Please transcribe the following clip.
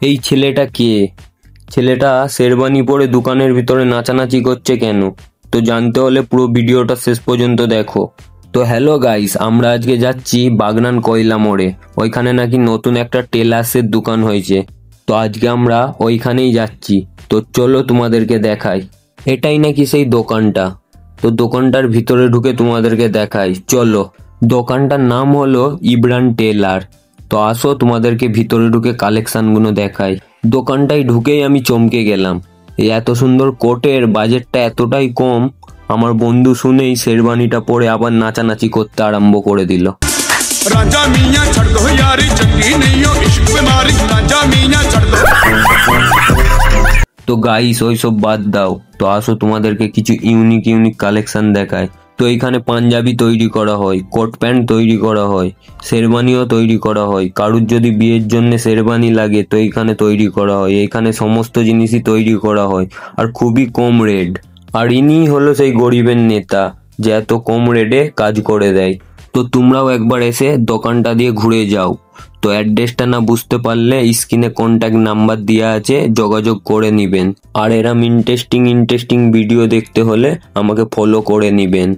এই ছেলেটা কে? ছেলেটা শেরবানি পরে দোকানের ভিতরে নাচানাচি করছে কেন? তো জানতে হলে পুরো ভিডিওটা শেষ পর্যন্ত দেখো। তো হ্যালো গাইস, আমরা আজকে যাচ্ছি বাগনান কয়লা মোড়ে। ওইখানে নাকি নতুন একটা টেলার্সের দোকান হয়েছে। তো আজকে আমরা ওইখানেই যাচ্ছি। তো চলো তোমাদেরকে দেখাই। এটাই নাকি সেই দোকানটা। তো দোকানটার ভিতরে ঢুকে তোমাদেরকে দেখাই, চলো। দোকানটার নাম হলো ইব্রান টেলার। তো আসো তোমাদেরকে ভিতরে ঢুকে কালেকশনগুলো দেখাই। দোকানটায় ঢুকেই আমি চমকে গেলাম। এই এত সুন্দর কোটের বাজেটটা এতটাই কম। আমার বন্ধু শুনেই শেরবানিটা পরে আবার নাচানাচি করতে আরম্ভ করে দিল। রাজা মিয়া ছাড় দো ইয়ারি জঙ্গি নেই ও ইশক পে মারি রাজা মিয়া ছাড় দো। তো গাইস ওইসব বাদ দাও, তো আসো তোমাদেরকে কিছু ইউনিক কালেকশন দেখায়। তো এখানে পাঞ্জাবি তৈরি করা হয়, কোট প্যান্ট তৈরি করা হয়, শেরবানিও তৈরি করা হয়। কারুর যদি বিয়ের জন্য শেরবানি লাগে তো এইখানে তৈরি করা হয়। এইখানে সমস্ত জিনিসই তৈরি করা হয় আর খুবই কম রেট। আর ইনি হলো সেই গরিবের নেতা যে এত কম রেটে কাজ করে দেয়। তো তোমরাও একবার এসে দোকানটা দিয়ে ঘুরে যাও। তো অ্যাড্রেসটা না বুঝতে পারলে স্ক্রিনে কন্ট্যাক্ট নাম্বার দেওয়া আছে, যোগাযোগ করে নিবেন। আর এরম ইন্টারেস্টিং ভিডিও দেখতে হলে আমাকে ফলো করে নিবেন।